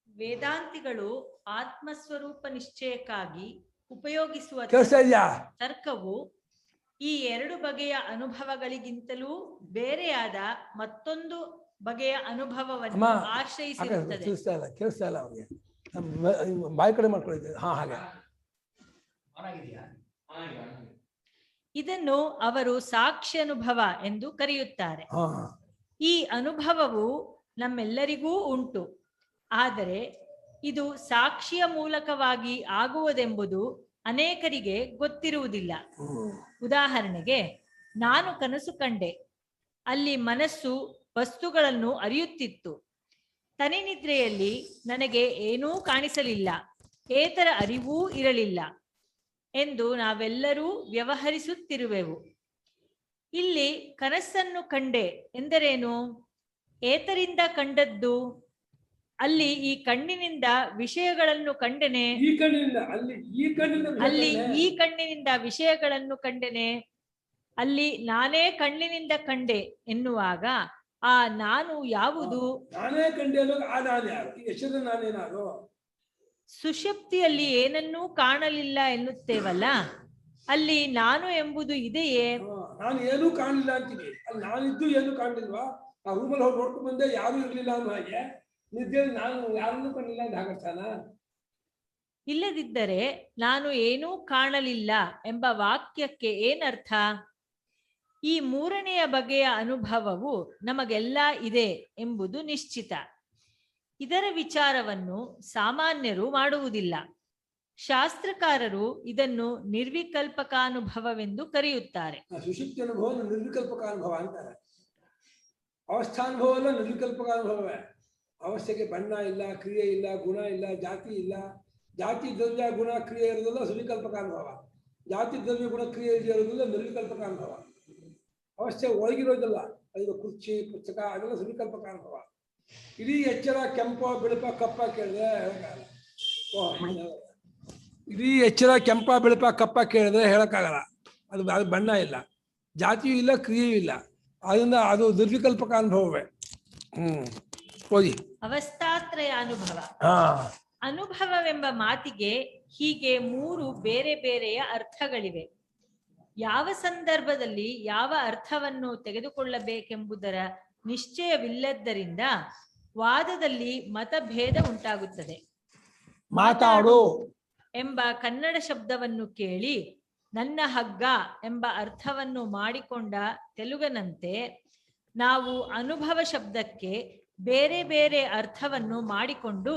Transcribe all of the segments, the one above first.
ವೇದಾಂತಿಗಳು ಆತ್ಮಸ್ವರೂಪ ನಿಶ್ಚಯಕ್ಕಾಗಿ ಉಪಯೋಗಿಸುವ ತರ್ಕವು ಈ ಎರಡು ಬಗೆಯ ಅನುಭವಗಳಿಗಿಂತಲೂ ಬೇರೆಯಾದ ಮತ್ತೊಂದು ಬಗೆಯ ಅನುಭವವನ್ನು ಆಶ್ರಯಿಸಿರುತ್ತದೆ. ಕೇಳಿಸ್ತಾ ಇಲ್ಲ ಅವ್ರಿಗೆ, ಬಾಯಿ ಕಡೆ ಮಾಡ್ಕೊಂಡಿದ್ದೆ. ಹಾಗೆ ಇದನ್ನು ಅವರು ಸಾಕ್ಷಿ ಅನುಭವ ಎಂದು ಕರೆಯುತ್ತಾರೆ. ಈ ಅನುಭವವು ನಮ್ಮೆಲ್ಲರಿಗೂ ಉಂಟು, ಆದರೆ ಇದು ಸಾಕ್ಷಿಯ ಮೂಲಕವಾಗಿ ಆಗುವುದೆಂಬುದು ಅನೇಕರಿಗೆ ಗೊತ್ತಿರುವುದಿಲ್ಲ. ಉದಾಹರಣೆಗೆ, ನಾನು ಕನಸು ಕಂಡೆ, ಅಲ್ಲಿ ಮನಸ್ಸು ವಸ್ತುಗಳನ್ನು ಅರಿಯುತ್ತಿತ್ತು. ತನಿನಿದ್ರೆಯಲ್ಲಿ ನನಗೆ ಏನೂ ಕಾಣಿಸಲಿಲ್ಲ, ಏತರ ಅರಿವೂ ಇರಲಿಲ್ಲ ಎಂದು ನಾವೆಲ್ಲರೂ ವ್ಯವಹರಿಸುತ್ತಿರುವೆವು. ಇಲ್ಲಿ ಕನಸನ್ನು ಕಂಡೆ ಎಂದರೇನು? ಏತರಿಂದ ಕಂಡದ್ದು? ಅಲ್ಲಿ ಈ ಕಣ್ಣಿನಿಂದ ವಿಷಯಗಳನ್ನು ಕಂಡೆನೆ, ಅಲ್ಲಿ ಈ ಕಣ್ಣಿನಿಂದ ವಿಷಯಗಳನ್ನು ಕಂಡೆನೆ, ಅಲ್ಲಿ ನಾನೇ ಕಣ್ಣಿನಿಂದ ಕಂಡೆ ಎನ್ನುವಾಗ ಆ ನಾನು ಯಾವುದು? ಸುಷುಪ್ತಿಯಲ್ಲಿ ಏನನ್ನೂ ಕಾಣಲಿಲ್ಲ ಎನ್ನುತ್ತೇವಲ್ಲ, ಅಲ್ಲಿ ನಾನು ಎಂಬುದು ಇದೆಯೇ? ನಾನು ಏನೂ ಕಾಣಲಿಲ್ಲ ಅಂತೀನಿ. ಅಲ್ಲಿ ನಾನಿದ್ದು ಏನು ಕಾಣಲಿಲ್ವಾ? ಆ ರೂಮಲ್ಲಿ ಹೋಗಿ ನೋಡ್ಕೊಂಡು ಬಂದೆ, ಯಾರು ಇರ್ಲಿಲ್ಲ ಅನ್ನೋ ಹಾಗೆ ನಿದ್ದೆಯಲ್ಲಿ ನಾನು ಯಾರನ್ನೂ ಕಾಣಲಿಲ್ಲ ಅಂತ ಹಾಗರ್ತಾನ? ಇಲ್ಲದಿದ್ದರೆ ನಾನು ಏನೂ ಕಾಣಲಿಲ್ಲ ಎಂಬ ವಾಕ್ಯಕ್ಕೆ ಏನರ್ಥ? ಈ ಮೂರನೆಯ ಬಗೆಯ ಅನುಭವವು ನಮಗೆಲ್ಲ ಇದೆ ಎಂಬುದು ನಿಶ್ಚಿತ. ಇದರ ವಿಚಾರವನ್ನು ಸಾಮಾನ್ಯರು ಮಾಡುವುದಿಲ್ಲ. ಶಾಸ್ತ್ರಕಾರರು ಇದನ್ನು ನಿರ್ವಿಕಲ್ಪಕಾನುಭವವೆಂದು ಕರೆಯುತ್ತಾರೆ. ಸುಷುಪ್ತಿ ಅನುಭವ ನಿರ್ವಿಕಲ್ಪಕಾನುಭವ ಅಂತಾರೆ. ಅವಸ್ಥಾನುಭವ ನಿರ್ವಿಕಲ್ಪಕಾನುಭವವೇ. ಅವಸ್ಥೆಗೆ ಬಣ್ಣ ಇಲ್ಲ, ಕ್ರಿಯೆ ಇಲ್ಲ, ಗುಣ ಇಲ್ಲ, ಜಾತಿ ಇಲ್ಲ. ಜಾತಿ ದ್ರವ್ಯ ಗುಣ ಕ್ರಿಯೆ ಇರೋದಿಲ್ಲ ಸುವಿಕಲ್ಪಕಾನುಭವ. ಜಾತಿ ದ್ರವ್ಯ ಗುಣ ಕ್ರಿಯೆ ಇರೋದಿಲ್ಲ ನಿರ್ವಿಕಲ್ಪಕಾನುಭವ. ಅವಸ್ಥೆ ಒಳಗಿರೋದಿಲ್ಲ, ಅದು ಕುರ್ಚಿ ಪುಸ್ತಕ ಅದೆಲ್ಲ ಸುವಿಕಲ್ಪಕಾನುಭವ. ಇಡೀ ಎಚ್ಚರ ಕೆಂಪ ಬೆಳಪ ಕಪ್ಪ ಕೇಳಿದ್ರೆ ಹೇಳಕ್ಕಾಗಲ್ಲ. ಇಡೀ ಎಚ್ಚರ ಕೆಂಪ ಬೆಳಪ ಕಪ್ಪ ಕೇಳಿದ್ರೆ ಹೇಳಕ್ಕಾಗಲ್ಲ. ಅದು ಬಣ್ಣ ಇಲ್ಲ, ಜಾತಿಯೂ ಇಲ್ಲ, ಕ್ರಿಯೆಯೂ ಇಲ್ಲ. ಅದರಿಂದ ಅದು ನಿರ್ವಿಕಲ್ಪಕ ಅನುಭವವೇ. ಓದಿ. ಅವಸ್ಥಾತ್ರಯ ಅನುಭವ. ಅನುಭವವೆಂಬ ಮಾತಿಗೆ ಹೀಗೆ ಮೂರು ಬೇರೆ ಬೇರೆಯ ಅರ್ಥಗಳಿವೆ. ಯಾವ ಸಂದರ್ಭದಲ್ಲಿ ಯಾವ ಅರ್ಥವನ್ನು ತೆಗೆದುಕೊಳ್ಳಬೇಕೆಂಬುದರ ನಿಶ್ಚಯವಿಲ್ಲದ್ದರಿಂದ ವಾದದಲ್ಲಿ ಮತಭೇದ ಉಂಟಾಗುತ್ತದೆ. ಮಾತಾಡು ಎಂಬ ಕನ್ನಡ ಶಬ್ದವನ್ನು ಕೇಳಿ ನನ್ನ ಹಗ್ಗ ಎಂಬ ಅರ್ಥವನ್ನು ಮಾಡಿಕೊಂಡ ತೆಲುಗನಂತೆ ನಾವು ಅನುಭವ ಶಬ್ದಕ್ಕೆ ಬೇರೆ ಬೇರೆ ಅರ್ಥವನ್ನು ಮಾಡಿಕೊಂಡು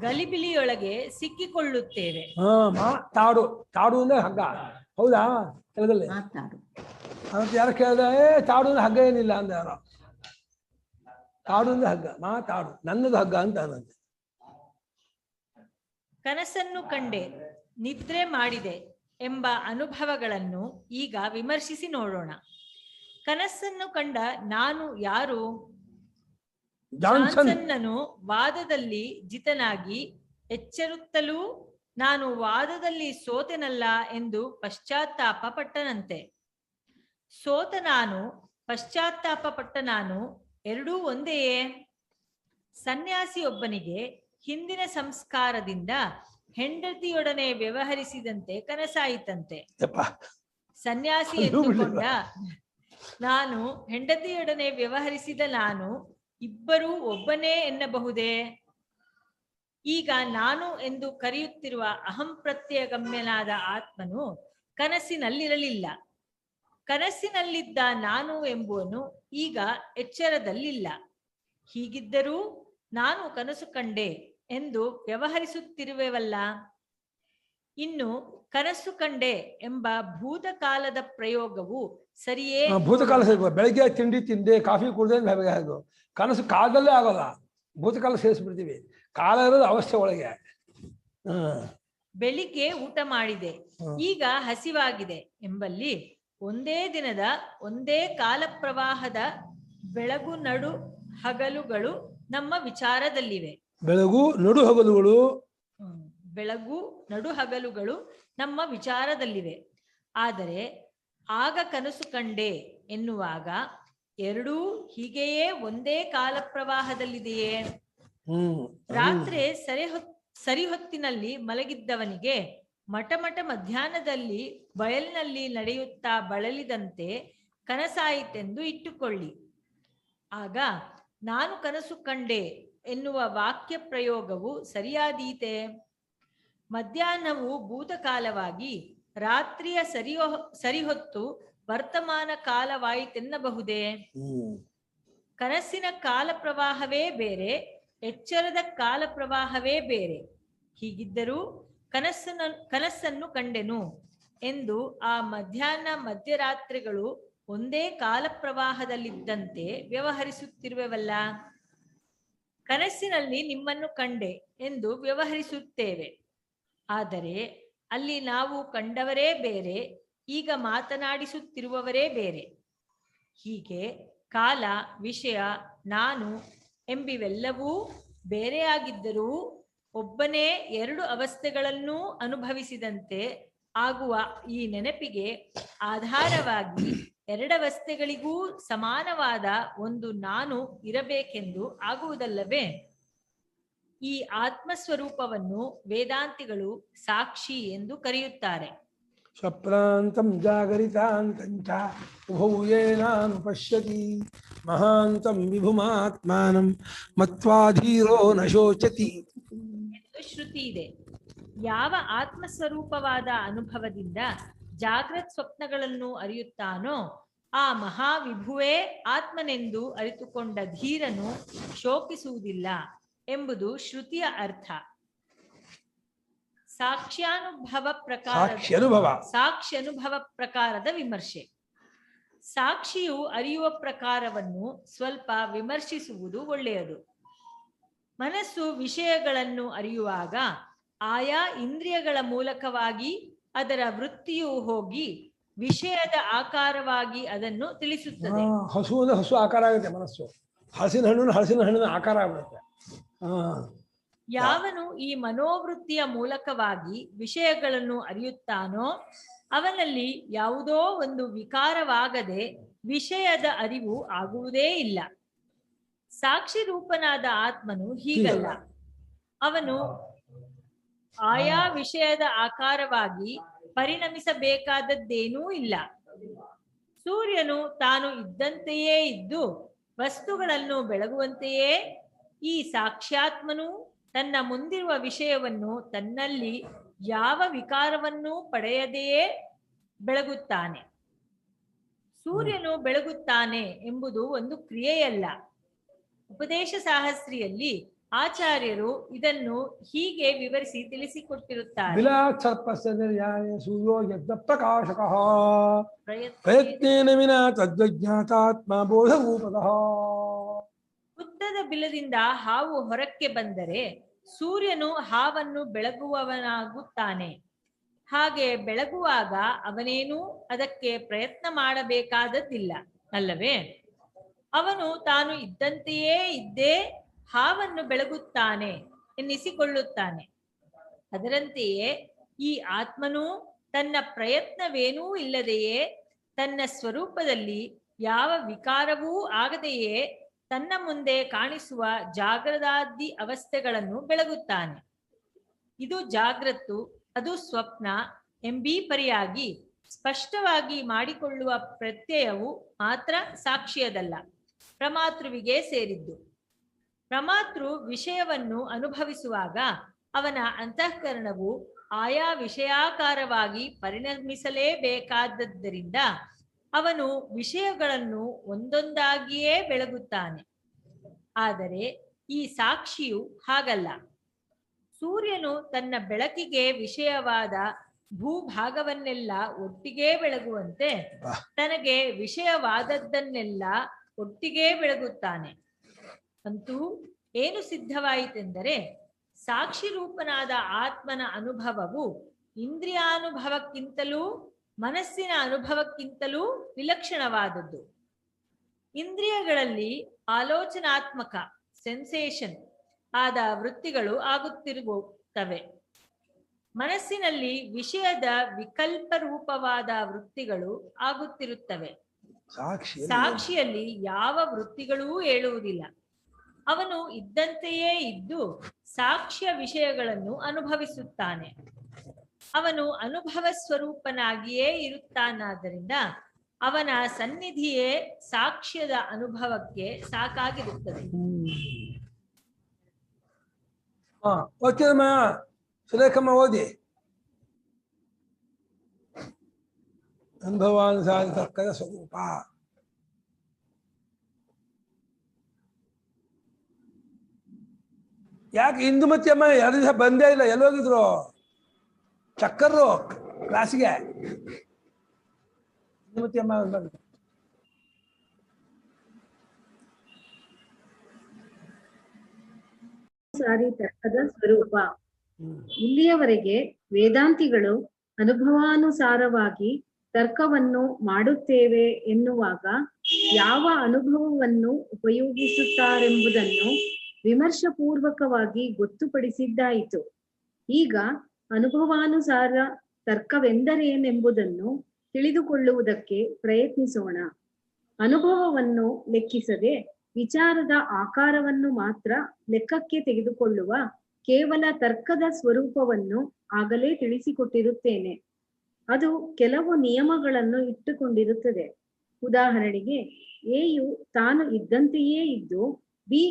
ಗಲಿಬಿಲಿಯೊಳಗೆ ಸಿಕ್ಕಿಕೊಳ್ಳುತ್ತೇವೆ. ತಾಡು ತಾಡು ಅಂದ್ರೆ ಹಗ್ಗ, ಹೌದಾ? ಯಾರು ಕೇಳಿದ್ರೆ ತಾಡು ಅಂದ್ರೆ ಹಗ್ಗ ಏನಿಲ್ಲ ಅಂದ ಯಾರೋ. ತಾಡು ಅಂದ್ರೆ ಹಗ್ಗ, ತಾಡು ನನ್ನದು ಹಗ್ಗ ಅಂತ ಅನ್ನಂತೆ. ಕನಸನ್ನು ಕಂಡೆ, ನಿದ್ರೆ ಮಾಡಿದೆ ಎಂಬ ಅನುಭವಗಳನ್ನು ಈಗ ವಿಮರ್ಶಿಸಿ ನೋಡೋಣ. ಕನಸನ್ನು ಕಂಡ ನಾನು ಯಾರು? ಜಾನ್ಸನ್ನನು ವಾದದಲ್ಲಿ ಜಿತನಾಗಿ ಎಚ್ಚರುತ್ತಲೂ ನಾನು ವಾದದಲ್ಲಿ ಸೋತೆನಲ್ಲ ಎಂದು ಪಶ್ಚಾತ್ತಾಪ ಪಟ್ಟನಂತೆ. ಸೋತ ನಾನು, ಪಶ್ಚಾತ್ತಾಪ ಪಟ್ಟ ನಾನು ಎರಡೂ ಒಂದೆಯೇ? ಸನ್ಯಾಸಿಯೊಬ್ಬನಿಗೆ ಹಿಂದಿನ ಸಂಸ್ಕಾರದಿಂದ ಹೆಂಡತಿಯೊಡನೆ ವ್ಯವಹರಿಸಿದಂತೆ ಕನಸಾಯಿತಂತೆ. ಸನ್ಯಾಸಿ ಎಂದುಕೊಂಡ ನಾನು, ಹೆಂಡತಿಯೊಡನೆ ವ್ಯವಹರಿಸಿದ ನಾನು ಇಬ್ಬರೂ ಒಬ್ಬನೇ ಎನ್ನಬಹುದೇ? ಈಗ ನಾನು ಎಂದು ಕರೆಯುತ್ತಿರುವ ಅಹಂ ಪ್ರತ್ಯಗಮ್ಯನಾದ ಆತ್ಮನು ಕನಸಿನಲ್ಲಿರಲಿಲ್ಲ. ಕನಸಿನಲ್ಲಿದ್ದ ನಾನು ಎಂಬುವನು ಈಗ ಎಚ್ಚರದಲ್ಲಿಲ್ಲ. ಹೀಗಿದ್ದರೂ ನಾನು ಕನಸು ಕಂಡೆ ಎಂದು ವ್ಯವಹರಿಸುತ್ತಿರುವೆವಲ್ಲ. ಇನ್ನು ಕನಸು ಕಂಡೆ ಎಂಬ ಭೂತಕಾಲದ ಪ್ರಯೋಗವು ಸರಿಯೇ? ಭೂತಕಾಲ ಬೆಳಗ್ಗೆ ತಿಂಡಿ ತಿಂದೆ, ಕಾಫಿ ಕುಡ್ದೆ, ಕನಸು ಕಾಲದಲ್ಲೇ ಆಗೋಲ್ಲ. ಭೂತಕಾಲ ಸೇರಿಸ್ಬಿಡ್ತೀವಿ. ಕಾಲ ಇರೋದು ಅವಸ್ಥೆ ಒಳಗೆ. ಬೆಳಿಗ್ಗೆ ಊಟ ಮಾಡಿದೆ, ಈಗ ಹಸಿವಾಗಿದೆ ಎಂಬಲ್ಲಿ ಒಂದೇ ದಿನದ ಒಂದೇ ಕಾಲ ಪ್ರವಾಹದ ಬೆಳಗು ನಡು ಹಗಲುಗಳು ನಮ್ಮ ವಿಚಾರದಲ್ಲಿವೆ. ಬೆಳಗು ನಡು ಹಗಲುಗಳು ಬೆಳಗು ನಡು ಹಗಲುಗಳು ನಮ್ಮ ವಿಚಾರದಲ್ಲಿವೆ. ಆದರೆ ಆಗ ಕನಸು ಕಂಡೆ ಎನ್ನುವಾಗ ಎರಡೂ ಹೀಗೆಯೇ ಒಂದೇ ಕಾಲ ಪ್ರವಾಹದಲ್ಲಿದೆಯೇ? ಹ್ಮ್ ರಾತ್ರಿ ಸರಿಹೊತ್ತಿನಲ್ಲಿ ಮಲಗಿದ್ದವನಿಗೆ ಮಠ ಮಧ್ಯಾಹ್ನದಲ್ಲಿ ಬಯಲಿನಲ್ಲಿ ನಡೆಯುತ್ತಾ ಬಳಲಿದಂತೆ ಕನಸಾಯಿತೆಂದು ಇಟ್ಟುಕೊಳ್ಳಿ. ಆಗ ನಾನು ಕನಸು ಕಂಡೆ ಎನ್ನುವ ವಾಕ್ಯ ಪ್ರಯೋಗವು ಸರಿಯಾದೀತೆ? ಮಧ್ಯಾಹ್ನವು ಭೂತಕಾಲವಾಗಿ ರಾತ್ರಿಯ ಸರಿಹೊತ್ತು ವರ್ತಮಾನ ಕಾಲವಾಯಿತೆನ್ನಬಹುದೇ? ಕನಸಿನ ಕಾಲ ಪ್ರವಾಹವೇ ಬೇರೆ, ಎಚ್ಚರದ ಕಾಲ ಪ್ರವಾಹವೇ ಬೇರೆ. ಹೀಗಿದ್ದರೂ ಕನಸನ್ನು ಕಂಡೆನು ಎಂದು ಆ ಮಧ್ಯಾಹ್ನ ಮಧ್ಯರಾತ್ರಿಗಳು ಒಂದೇ ಕಾಲ ಪ್ರವಾಹದಲ್ಲಿದ್ದಂತೆ ವ್ಯವಹರಿಸುತ್ತಿರುವವಲ್ಲ. ಕನಸಿನಲ್ಲಿ ನಿಮ್ಮನ್ನು ಕಂಡೆ ಎಂದು ವ್ಯವಹರಿಸುತ್ತೇವೆ, ಆದರೆ ಅಲ್ಲಿ ನಾವು ಕಂಡವರೇ ಬೇರೆ, ಈಗ ಮಾತನಾಡಿಸುತ್ತಿರುವವರೇ ಬೇರೆ. ಹೀಗೆ ಕಾಲ, ವಿಷಯ, ನಾನು ಎಂಬಿವೆಲ್ಲವೂ ಬೇರೆಯಾಗಿದ್ದರೂ ಒಬ್ಬನೇ ಎರಡು ಅವಸ್ಥೆಗಳನ್ನೂ ಅನುಭವಿಸಿದಂತೆ ಆಗುವ ಈ ನೆನಪಿಗೆ ಆಧಾರವಾಗಿ ಎರಡವಸ್ಥೆಗಳಿಗೂ ಸಮಾನವಾದ ಒಂದು ನಾನು ಇರಬೇಕೆಂದು ಆಗುವುದಲ್ಲವೇ? ಈ ಆತ್ಮಸ್ವರೂಪವನ್ನು ವೇದಾಂತಿಗಳು ಸಾಕ್ಷಿ ಎಂದು ಕರೆಯುತ್ತಾರೆ. ಸ್ವಪ್ನಾಂತಂ ಜಾಗರಿತಾಂತಂಚ ಉಭೌಯೇನಾನು ಪಶ್ಯತಿ ಮಹಾಂತಂ ವಿಭುಮಾತ್ಮಾನಂ ಮತ್ವಾಧೀರೋ ನ ಶೋಚತಿ ಎಂದು ಶ್ರುತಿ ಇದೆ. ಯಾವ ಆತ್ಮಸ್ವರೂಪವಾದ ಅನುಭವದಿಂದ ಜಾಗ್ರತ್ ಸ್ವಪ್ನಗಳನ್ನು ಅರಿಯುತ್ತಾನೋ ಆ ಮಹಾವಿಭುವೇ ಆತ್ಮನೆಂದು ಅರಿತುಕೊಂಡ ಧೀರನು ಶೋಕಿಸುವುದಿಲ್ಲ ಎಂಬುದು ಶ್ರುತಿಯ ಅರ್ಥ. ಸಾಕ್ಷ್ಯನುಭವ ಪ್ರಕಾರದ ವಿಮರ್ಶೆ. ಸಾಕ್ಷಿಯು ಅರಿಯುವ ಪ್ರಕಾರವನ್ನು ಸ್ವಲ್ಪ ವಿಮರ್ಶಿಸುವುದು ಒಳ್ಳೆಯದು. ಮನಸ್ಸು ವಿಷಯಗಳನ್ನು ಅರಿಯುವಾಗ ಆಯಾ ಇಂದ್ರಿಯಗಳ ಮೂಲಕವಾಗಿ ಅದರ ವೃತ್ತಿಯು ಹೋಗಿ ವಿಷಯದ ಆಕಾರವಾಗಿ ಅದನ್ನು ತಿಳಿಸುತ್ತದೆ. ಹಸು ಆಕಾರ ಆಗುತ್ತೆ ಮನಸ್ಸು. ಹಲಸಿನ ಹಣ್ಣಿನ ಆಕಾರ ಆಗುತ್ತೆ. ಯಾವನು ಈ ಮನೋವೃತ್ತಿಯ ಮೂಲಕವಾಗಿ ವಿಷಯಗಳನ್ನು ಅರಿಯುತ್ತಾನೋ ಅವನಲ್ಲಿ ಯಾವುದೋ ಒಂದು ವಿಕಾರವಾಗದೆ ವಿಷಯದ ಅರಿವು ಆಗುವುದೇ ಇಲ್ಲ. ಸಾಕ್ಷಿ ರೂಪನಾದ ಆತ್ಮನು ಹೀಗಲ್ಲ. ಅವನು ಆಯಾ ವಿಷಯದ ಆಕಾರವಾಗಿ ಪರಿಣಮಿಸಬೇಕಾದದ್ದೇನೂ ಇಲ್ಲ. ಸೂರ್ಯನು ತಾನು ಇದ್ದಂತೆಯೇ ಇದ್ದು ವಸ್ತುಗಳನ್ನು ಬೆಳಗುವಂತೆಯೇ ಈ ಸಾಕ್ಷ್ಯಾತ್ಮನು ತನ್ನ ಮುಂದಿರುವ ವಿಷಯವನ್ನು ತನ್ನಲ್ಲಿ ಯಾವ ವಿಕಾರವನ್ನೂ ಪಡೆಯದೆಯೇ ಬೆಳಗುತ್ತಾನೆ. ಸೂರ್ಯನು ಬೆಳಗುತ್ತಾನೆ ಎಂಬುದು ಒಂದು ಕ್ರಿಯೆಯಲ್ಲ. ಉಪದೇಶ ಸಾಹಸ್ರಿಯಲ್ಲಿ ಆಚಾರ್ಯರು ಇದನ್ನು ಹೀಗೆ ವಿವರಿಸಿ ತಿಳಿಸಿಕೊಟ್ಟಿರುತ್ತಾರೆ. ಉದ್ದದ ಬಿಲದಿಂದ ಹಾವು ಹೊರಕ್ಕೆ ಬಂದರೆ ಸೂರ್ಯನು ಹಾವನ್ನು ಬೆಳಗುವವನಾಗುತ್ತಾನೆ. ಹಾಗೆ ಬೆಳಗುವಾಗ ಅವನೇನೂ ಅದಕ್ಕೆ ಪ್ರಯತ್ನ ಮಾಡಬೇಕಾದದ್ದಿಲ್ಲ ಅಲ್ಲವೇ? ಅವನು ತಾನು ಇದ್ದಂತೆಯೇ ಇದ್ದೇ ಹಾವನ್ನು ಬೆಳಗುತ್ತಾನೆ ಎನ್ನಿಸಿಕೊಳ್ಳುತ್ತಾನೆ. ಅದರಂತೆಯೇ ಈ ಆತ್ಮನು ತನ್ನ ಪ್ರಯತ್ನವೇನೂ ಇಲ್ಲದೆಯೇ ತನ್ನ ಸ್ವರೂಪದಲ್ಲಿ ಯಾವ ವಿಕಾರವೂ ಆಗದೆಯೇ ತನ್ನ ಮುಂದೆ ಕಾಣಿಸುವ ಜಾಗ್ರದಾದಿ ಅವಸ್ಥೆಗಳನ್ನು ಬೆಳಗುತ್ತಾನೆ. ಇದು ಜಾಗ್ರತ್ತು, ಅದು ಸ್ವಪ್ನ ಎಂಬೀ ಪರಿಯಾಗಿ ಸ್ಪಷ್ಟವಾಗಿ ಮಾಡಿಕೊಳ್ಳುವ ಪ್ರತ್ಯಯವು ಮಾತ್ರ ಸಾಕ್ಷಿಯದಲ್ಲ, ಪ್ರಮಾತೃವಿಗೆ ಸೇರಿದ್ದು. ಪ್ರಮಾತೃ ವಿಷಯವನ್ನು ಅನುಭವಿಸುವಾಗ ಅವನ ಅಂತಃಕರಣವು ಆಯಾ ವಿಷಯಾಕಾರವಾಗಿ ಪರಿಣಮಿಸಲೇಬೇಕಾದದ್ದರಿಂದ ಅವನು ವಿಷಯಗಳನ್ನು ಒಂದೊಂದಾಗಿಯೇ ಬೆಳಗುತ್ತಾನೆ. ಆದರೆ ಈ ಸಾಕ್ಷಿಯು ಹಾಗಲ್ಲ. ಸೂರ್ಯನು ತನ್ನ ಬೆಳಕಿಗೆ ವಿಷಯವಾದ ಭೂಭಾಗವನ್ನೆಲ್ಲ ಒಟ್ಟಿಗೆ ಬೆಳಗುವಂತೆ ತನಗೆ ವಿಷಯವಾದದ್ದನ್ನೆಲ್ಲ ಒಟ್ಟಿಗೆ ಬೆಳಗುತ್ತಾನೆ. ಅಂತೂ ಏನು ಸಿದ್ಧವಾಯಿತೆಂದರೆ ಸಾಕ್ಷಿ ರೂಪನಾದ ಆತ್ಮನ ಅನುಭವವು ಇಂದ್ರಿಯಾನುಭವಕ್ಕಿಂತಲೂ ಮನಸ್ಸಿನ ಅನುಭವಕ್ಕಿಂತಲೂ ವಿಲಕ್ಷಣವಾದದ್ದು. ಇಂದ್ರಿಯಗಳಲ್ಲಿ ಆಲೋಚನಾತ್ಮಕ ಸೆನ್ಸೇಷನ್ ಆದ ವೃತ್ತಿಗಳು ಆಗುತ್ತಿರುತ್ತವೆ. ಮನಸ್ಸಿನಲ್ಲಿ ವಿಷಯದ ವಿಕಲ್ಪ ರೂಪವಾದ ವೃತ್ತಿಗಳು ಆಗುತ್ತಿರುತ್ತವೆ. ಸಾಕ್ಷಿಯಲ್ಲಿ ಯಾವ ವೃತ್ತಿಗಳೂ ಹೇಳುವುದಿಲ್ಲ. ಅವನು ಇದ್ದಂತೆಯೇ ಇದ್ದು ಸಾಕ್ಷ್ಯ ವಿಷಯಗಳನ್ನು ಅನುಭವಿಸುತ್ತಾನೆ. ಅವನು ಅನುಭವ ಸ್ವರೂಪನಾಗಿಯೇ ಇರುತ್ತಾನಾದ್ದರಿಂದ ಅವನ ಸನ್ನಿಧಿಯೇ ಸಾಕ್ಷ್ಯದ ಅನುಭವಕ್ಕೆ ಸಾಕಾಗಿರುತ್ತದೆ. ಓಕೆಮ್ಮ, ಸುರೇಖಮ್ಮ ಓದಿ. ಅನುಭವಾನುಸಾರ ತರ್ಕದ ಸ್ವರೂಪ. ಯಾಕೆ ಇಂದುಮತಿ ಅಮ್ಮ 2 ದಿವಸ ಬಂದೇ ಇಲ್ಲ? ಎಲ್ಲೋಗಿದ್ರು? ಚಕ್ಕರ್ರು ಕ್ಲಾಸಿಗೆ. ಇಂದುಮತಿ ಅಮ್ಮ ಸಾರಿ ತರ್ಕದ ಸ್ವರೂಪ. ಇಲ್ಲಿಯವರೆಗೆ ವೆದಾಂತಿಗಳು ಅನುಭವಾನುಸಾರವಾಗಿ ತರ್ಕವನ್ನು ಮಾಡುತ್ತೇವೆ ಎನ್ನುವಾಗ ಯಾವ ಅನುಭವವನ್ನು ಉಪಯೋಗಿಸುತ್ತಾರೆಂಬುದನ್ನು ವಿಮರ್ಶಪೂರ್ವಕವಾಗಿ ಗೊತ್ತುಪಡಿಸಿದ್ದಾಯಿತು. ಈಗ ಅನುಭವಾನುಸಾರ ತರ್ಕವೆಂದರೇನೆಂಬುದನ್ನು ತಿಳಿದುಕೊಳ್ಳುವುದಕ್ಕೆ ಪ್ರಯತ್ನಿಸೋಣ. ಅನುಭವವನ್ನು ಲೆಕ್ಕಿಸದೆ ವಿಚಾರದ ಆಕಾರವನ್ನು ಮಾತ್ರ ಲೆಕ್ಕಕ್ಕೆ ತೆಗೆದುಕೊಳ್ಳುವ ಕೇವಲ ತರ್ಕದ ಸ್ವರೂಪವನ್ನು ಆಗಲೇ ತಿಳಿಸಿಕೊಟ್ಟಿರುತ್ತೇನೆ. ಅದು ಕೆಲವು ನಿಯಮಗಳನ್ನು ಇಟ್ಟುಕೊಂಡಿರುತ್ತದೆ. ಉದಾಹರಣೆಗೆ, ಎಯು ತಾನು ಇದ್ದಂತೆಯೇ ಇದ್ದು ಬಿ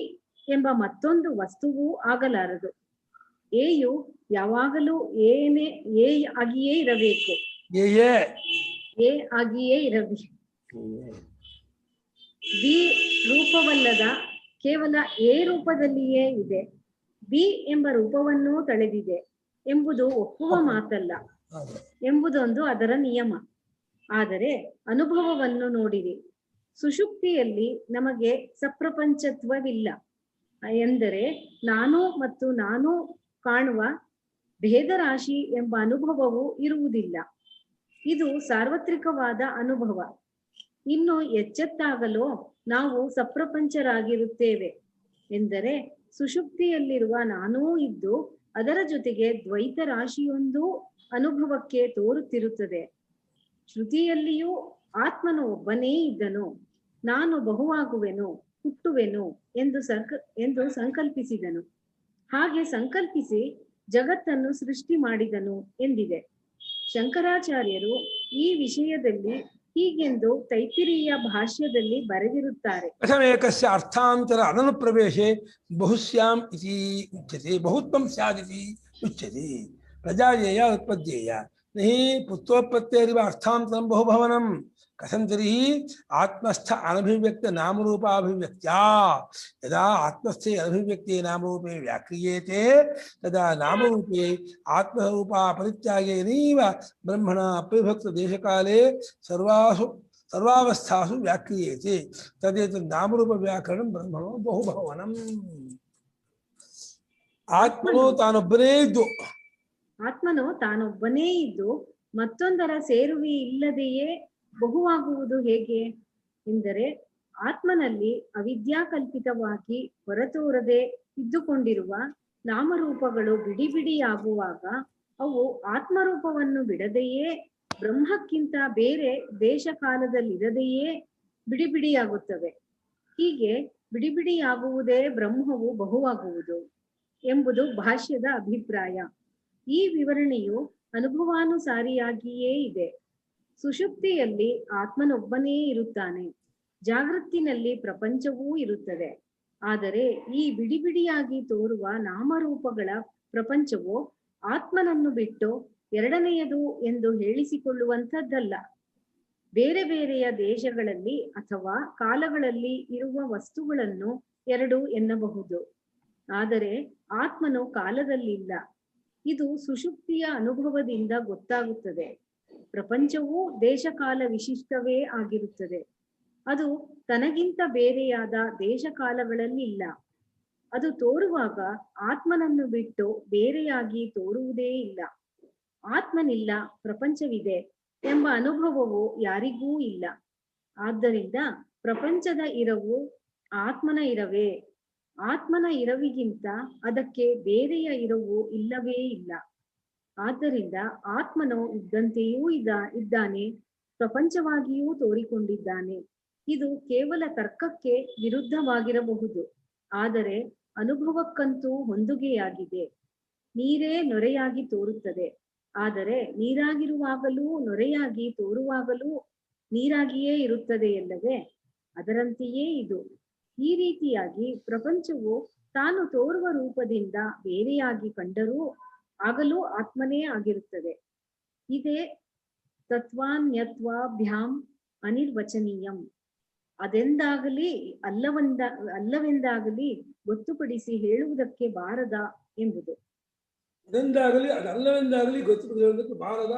ಎಂಬ ಮತ್ತೊಂದು ವಸ್ತುವೂ ಆಗಲಾರದು. ಎಯು ಯಾವಾಗಲೂ ಎ ಆಗಿಯೇ ಇರಬೇಕು. ಎ ಆಗಿಯೇ ಇರಬೇಕು. ಬಿ ರೂಪವಲ್ಲದ ಕೇವಲ ಎ ರೂಪದಲ್ಲಿಯೇ ಇದೆ. ಬಿ ಎಂಬ ರೂಪವನ್ನೂ ತಳೆದಿದೆ ಎಂಬುದು ಒಪ್ಪುವ ಮಾತಲ್ಲ ಎಂಬುದೊಂದು ಅದರ ನಿಯಮ. ಆದರೆ ಅನುಭವವನ್ನು ನೋಡಿರಿ. ಸುಷುಪ್ತಿಯಲ್ಲಿ ನಮಗೆ ಸಪ್ರಪಂಚತ್ವವಿಲ್ಲ. ಎಂದರೆ ನಾನು ಮತ್ತು ನಾನು ಕಾಣುವ ಭೇದರಾಶಿ ಎಂಬ ಅನುಭವವು ಇರುವುದಿಲ್ಲ. ಇದು ಸಾರ್ವತ್ರಿಕವಾದ ಅನುಭವ. ಇನ್ನು ಎಚ್ಚೆತ್ತಾಗಲೋ ನಾವು ಸಪ್ರಪಂಚರಾಗಿರುತ್ತೇವೆ. ಎಂದರೆ ಸುಷುಪ್ತಿಯಲ್ಲಿರುವ ನಾನೂ ಇದ್ದು ಅದರ ಜೊತೆಗೆ ದ್ವೈತ ರಾಶಿಯೊಂದು ಅನುಭವಕ್ಕೆ ತೋರುತ್ತಿರುತ್ತದೆ. ಶ್ರುತಿಯಲ್ಲಿಯೂ ಆತ್ಮನು ಒಬ್ಬನೇ ಇದ್ದನು, ನಾನು ಬಹುವಾಗುವೆನು, ಹುಟ್ಟುವೆನು ಎಂದು ಸಂಕಲ್ಪಿಸಿದನು. ಹಾಗೆ ಸಂಕಲ್ಪಿಸಿ ಜಗತ್ತನ್ನು ಸೃಷ್ಟಿ ಮಾಡಿದನು ಎಂದಿದೆ. ಶಂಕರಾಚಾರ್ಯರು ಈ ವಿಷಯದಲ್ಲಿ ಹೀಗೆಂದು ತೈತ್ತಿರೀಯ ಭಾಷ್ಯದಲ್ಲಿ ಬರೆದಿರುತ್ತಾರೆ. ಏಕಸ್ಯ ಅರ್ಥಾಂತರ ಅನನುಪ್ರವೇಶೆ ಬಹುಸ್ಯಾಂ ಇತಿ ಉಚ್ಯತೆ, ಬಹುತ್ವಂ ಸ್ಯಾದಿತಿ ಉಚ್ಯತೆ. ಪ್ರಜಾಯೇಯ ಉತ್ಪದ್ಯೇಯ ನಹಿ ಪುತ್ರೋತ್ಪತ್ತೇರಿವ ಅರ್ಥಾಂತರಂ ಬಹುಭವನಂ. ಕಥಂ ತರ್ಹಿ ಆತ್ಮಸ್ಥ ಅನಭಿವ್ಯಕ್ತ ನಾಮರೂಪಾಭಿವ್ಯಕ್ತ್ಯಾ ಯದಾ ಆತ್ಮಸ್ಥೆ ಅನಭಿವ್ಯಕ್ತೆ ನಾಮರೂಪೇ ವ್ಯಾಕ್ರಿಯೇತೆ ತದಾ ನಾಮರೂಪೇ ಆತ್ಮರೂಪಾ ಪರಿತ್ಯಾಗೇನೈವ ಬ್ರಹ್ಮಣ ಅಪ್ರವಿಭಕ್ತ ದೇಶಕಾಲೇ ಸರ್ವಾವಸ್ಥಾಸು ವ್ಯಾಕ್ರಿಯೇತೆ ತದೇತದ್ ನಾಮರೂಪ ವ್ಯಾಕರಣಂ ಬ್ರಹ್ಮಣೋ ಬಹುಭವನಂ. ಆತ್ಮನು ತಾನೊಬ್ಬನೇ ಇದ್ದು ಮತ್ತೊಂದರ ಸೇರುವಿ ಇಲ್ಲದೆಯೇ ಬಹುವಾಗುವುದು ಹೇಗೆ ಎಂದರೆ, ಆತ್ಮನಲ್ಲಿ ಅವಿದ್ಯಾಕಲ್ಪಿತವಾಗಿ ಹೊರತೋರದೆ ಇದ್ದುಕೊಂಡಿರುವ ನಾಮರೂಪಗಳು ಬಿಡಿ ಬಿಡಿಯಾಗುವಾಗ ಅವು ಆತ್ಮರೂಪವನ್ನು ಬಿಡದೆಯೇ ಬ್ರಹ್ಮಕ್ಕಿಂತ ಬೇರೆ ದೇಶ ಕಾಲದಲ್ಲಿರದೆಯೇ ಬಿಡಿ ಬಿಡಿಯಾಗುತ್ತವೆ. ಹೀಗೆ ಬಿಡಿ ಬಿಡಿಯಾಗುವುದೇ ಬ್ರಹ್ಮವು ಬಹುವಾಗುವುದು ಎಂಬುದು ಭಾಷ್ಯದ ಅಭಿಪ್ರಾಯ. ಈ ವಿವರಣೆಯು ಅನುಭವಾನುಸಾರಿಯಾಗಿಯೇ ಇದೆ. ಸುಷುಪ್ತಿಯಲ್ಲಿ ಆತ್ಮನೊಬ್ಬನೇ ಇರುತ್ತಾನೆ. ಜಾಗೃತಿನಲ್ಲಿ ಪ್ರಪಂಚವೂ ಇರುತ್ತದೆ. ಆದರೆ ಈ ಬಿಡಿ ಬಿಡಿಯಾಗಿ ತೋರುವ ನಾಮರೂಪಗಳ ಪ್ರಪಂಚವು ಆತ್ಮನನ್ನು ಬಿಟ್ಟು ಎರಡನೆಯದು ಎಂದು ಹೇಳಿಸಿಕೊಳ್ಳುವಂಥದ್ದಲ್ಲ. ಬೇರೆ ಬೇರೆಯ ದೇಶಗಳಲ್ಲಿ ಅಥವಾ ಕಾಲಗಳಲ್ಲಿ ಇರುವ ವಸ್ತುಗಳನ್ನು ಎರಡು ಎನ್ನಬಹುದು. ಆದರೆ ಆತ್ಮನು ಕಾಲದಲ್ಲಿಲ್ಲ. ಇದು ಸುಷುಪ್ತಿಯ ಅನುಭವದಿಂದ ಗೊತ್ತಾಗುತ್ತದೆ. ಪ್ರಪಂಚವೂ ದೇಶಕಾಲ ವಿಶಿಷ್ಟವೇ ಆಗಿರುತ್ತದೆ. ಅದು ತನಗಿಂತ ಬೇರೆಯಾದ ದೇಶಕಾಲಗಳಲ್ಲಿಲ್ಲ. ಅದು ತೋರುವಾಗ ಆತ್ಮನನ್ನು ಬಿಟ್ಟು ಬೇರೆಯಾಗಿ ತೋರುವುದೇ ಇಲ್ಲ. ಆತ್ಮನಿಲ್ಲ, ಪ್ರಪಂಚವಿದೆ ಎಂಬ ಅನುಭವವು ಯಾರಿಗೂ ಇಲ್ಲ. ಆದ್ದರಿಂದ ಪ್ರಪಂಚದ ಇರವು ಆತ್ಮನ ಇರವೇ. ಆತ್ಮನ ಇರವಿಗಿಂತ ಅದಕ್ಕೆ ಬೇರೆಯ ಇರವು ಇಲ್ಲವೇ ಇಲ್ಲ. ಆದ್ದರಿಂದ ಆತ್ಮನು ಇದ್ದಂತೆಯೂ ಇದ್ದಾನೆ, ಪ್ರಪಂಚವಾಗಿಯೂ ತೋರಿಕೊಂಡಿದ್ದಾನೆ. ಇದು ಕೇವಲ ತರ್ಕಕ್ಕೆ ವಿರುದ್ಧವಾಗಿರಬಹುದು, ಆದರೆ ಅನುಭವಕ್ಕಂತೂ ಹೊಂದುಗೆಯಾಗಿದೆ. ನೀರೇ ನೊರೆಯಾಗಿ ತೋರುತ್ತದೆ, ಆದರೆ ನೀರಾಗಿರುವಾಗಲೂ ನೊರೆಯಾಗಿ ತೋರುವಾಗಲೂ ನೀರಾಗಿಯೇ ಇರುತ್ತದೆಯಲ್ಲವೇ? ಅದರಂತೆಯೇ ಇದು. ಈ ರೀತಿಯಾಗಿ ಪ್ರಪಂಚವು ತಾನು ತೋರುವ ರೂಪದಿಂದ ಬೇರೆಯಾಗಿ ಕಂಡರೂ ಆಗಲೂ ಆತ್ಮನೇ ಆಗಿರುತ್ತದೆ. ಇದೇ ತತ್ವಾನ್ಯತ್ವಾಭ್ಯಾಂ ಅನಿರ್ವಚನೀಯಂ. ಅದೆಂದಾಗಲಿ ಅಲ್ಲವೆಂದಾಗಲಿ ಗೊತ್ತುಪಡಿಸಿ ಹೇಳುವುದಕ್ಕೆ ಬಾರದ ಎಂಬುದು. ಅದೆಂದಾಗಲಿ ಅದಲ್ಲವೆಂದಾಗಲಿ ಗೊತ್ತುಪಡಿಸುವುದಕ್ಕೆ ಬಾರದ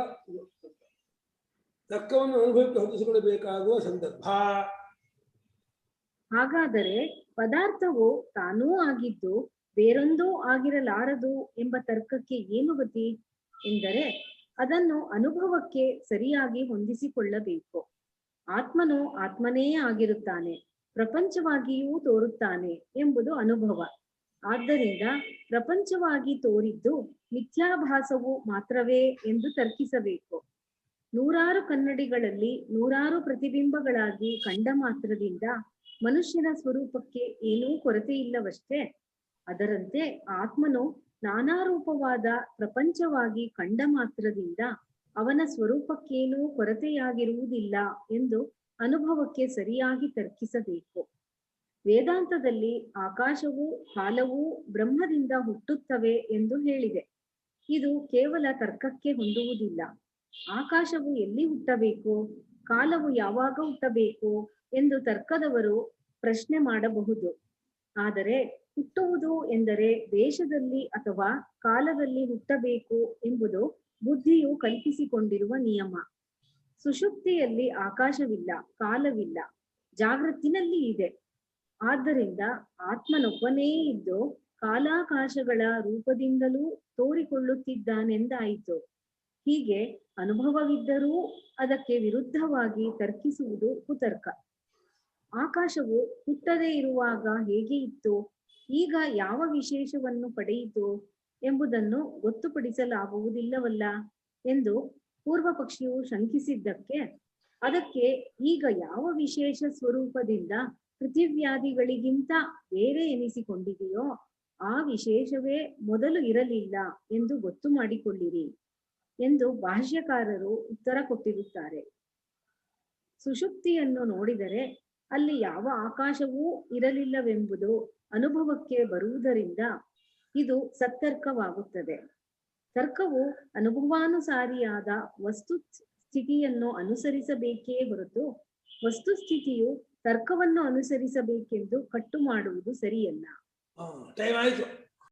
ತರ್ಕವನ್ನು ಅನುಭವಕ್ಕೆ ಹೊಂದಿಸಿಕೊಳ್ಳಬೇಕಾಗುವ ಸಂದರ್ಭ. ಹಾಗಾದರೆ ಪದಾರ್ಥವು ತಾನೂ ಆಗಿದ್ದು ಬೇರೊಂದೂ ಆಗಿರಲಾರದು ಎಂಬ ತರ್ಕಕ್ಕೆ ಏನು ಗತಿ ಎಂದರೆ, ಅದನ್ನು ಅನುಭವಕ್ಕೆ ಸರಿಯಾಗಿ ಹೊಂದಿಸಿಕೊಳ್ಳಬೇಕು. ಆತ್ಮನು ಆತ್ಮನೇ ಆಗಿರುತ್ತಾನೆ, ಪ್ರಪಂಚವಾಗಿಯೂ ತೋರುತ್ತಾನೆ ಎಂಬುದು ಅನುಭವ. ಆದ್ದರಿಂದ ಪ್ರಪಂಚವಾಗಿ ತೋರಿದ್ದು ಮಿಥ್ಯಾಭಾಸವು ಮಾತ್ರವೇ ಎಂದು ತರ್ಕಿಸಬೇಕು. ನೂರಾರು ಕನ್ನಡಿಗಳಲ್ಲಿ ನೂರಾರು ಪ್ರತಿಬಿಂಬಗಳಾಗಿ ಕಂಡ ಮಾತ್ರದಿಂದ ಮನುಷ್ಯನ ಸ್ವರೂಪಕ್ಕೆ ಏನೂ ಕೊರತೆ ಇಲ್ಲವಷ್ಟೇ. ಅದರಂತೆ ಆತ್ಮನು ನಾನಾ ರೂಪವಾದ ಪ್ರಪಂಚವಾಗಿ ಕಂಡ ಮಾತ್ರದಿಂದ ಅವನ ಸ್ವರೂಪಕ್ಕೇನೂ ಕೊರತೆಯಾಗಿರುವುದಿಲ್ಲ ಎಂದು ಅನುಭವಕ್ಕೆ ಸರಿಯಾಗಿ ತರ್ಕಿಸಬೇಕು. ವೇದಾಂತದಲ್ಲಿ ಆಕಾಶವೂ ಕಾಲವೂ ಬ್ರಹ್ಮದಿಂದ ಹುಟ್ಟುತ್ತವೆ ಎಂದು ಹೇಳಿದೆ. ಇದು ಕೇವಲ ತರ್ಕಕ್ಕೆ ಹೊಂದುವುದಿಲ್ಲ. ಆಕಾಶವು ಎಲ್ಲಿ ಹುಟ್ಟಬೇಕು, ಕಾಲವು ಯಾವಾಗ ಹುಟ್ಟಬೇಕು ಎಂದು ತರ್ಕದವರು ಪ್ರಶ್ನೆ ಮಾಡಬಹುದು. ಆದರೆ ಹುಟ್ಟುವುದು ಎಂದರೆ ದೇಶದಲ್ಲಿ ಅಥವಾ ಕಾಲದಲ್ಲಿ ಹುಟ್ಟಬೇಕು ಎಂಬುದು ಬುದ್ಧಿಯು ಕಲ್ಪಿಸಿಕೊಂಡಿರುವ ನಿಯಮ. ಸುಷುಪ್ತಿಯಲ್ಲಿ ಆಕಾಶವಿಲ್ಲ, ಕಾಲವಿಲ್ಲ, ಜಾಗೃತಿನಲ್ಲಿ ಇದೆ. ಆದ್ದರಿಂದ ಆತ್ಮನೊಬ್ಬನೇ ಇದ್ದು ಕಾಲಾಕಾಶಗಳ ರೂಪದಿಂದಲೂ ತೋರಿಕೊಳ್ಳುತ್ತಿದ್ದಾನೆಂದಾಯಿತು. ಹೀಗೆ ಅನುಭವವಿದ್ದರೂ ಅದಕ್ಕೆ ವಿರುದ್ಧವಾಗಿ ತರ್ಕಿಸುವುದು ಕುತರ್ಕ. ಆಕಾಶವು ಹುಟ್ಟದೇ ಇರುವಾಗ ಹೇಗೆ ಇತ್ತು, ಈಗ ಯಾವ ವಿಶೇಷವನ್ನು ಪಡೆಯಿತು ಎಂಬುದನ್ನು ಗೊತ್ತುಪಡಿಸಲಾಗುವುದಿಲ್ಲವಲ್ಲ ಎಂದು ಪೂರ್ವ ಪಕ್ಷಿಯು ಶಂಕಿಸಿದ್ದಕ್ಕೆ, ಅದಕ್ಕೆ ಈಗ ಯಾವ ವಿಶೇಷ ಸ್ವರೂಪದಿಂದ ಪೃಥಿವ್ಯಾದಿಗಳಿಗಿಂತ ಬೇರೆ ಎನಿಸಿಕೊಂಡಿದೆಯೋ ಆ ವಿಶೇಷವೇ ಮೊದಲು ಇರಲಿಲ್ಲ ಎಂದು ಗೊತ್ತು ಮಾಡಿಕೊಳ್ಳಿರಿ ಎಂದು ಭಾಷ್ಯಕಾರರು ಉತ್ತರ ಕೊಟ್ಟಿರುತ್ತಾರೆ. ಸುಷುಪ್ತಿಯನ್ನು ನೋಡಿದರೆ ಅಲ್ಲಿ ಯಾವ ಆಕಾಶವೂ ಇರಲಿಲ್ಲವೆಂಬುದು ಅನುಭವಕ್ಕೆ ಬರುವುದರಿಂದ ಇದು ಸತ್ತರ್ಕವಾಗುತ್ತದೆ. ತರ್ಕವು ಅನುಭವಾನುಸಾರಿಯಾದ ವಸ್ತು ಸ್ಥಿತಿಯನ್ನು ಅನುಸರಿಸಬೇಕೇ ಹೊರತು ವಸ್ತುಸ್ಥಿತಿಯು ತರ್ಕವನ್ನು ಅನುಸರಿಸಬೇಕೆಂದು ಕಟ್ಟು ಮಾಡುವುದು ಸರಿಯಲ್ಲ. ಟೈಮ್ ಆಯ್ತು.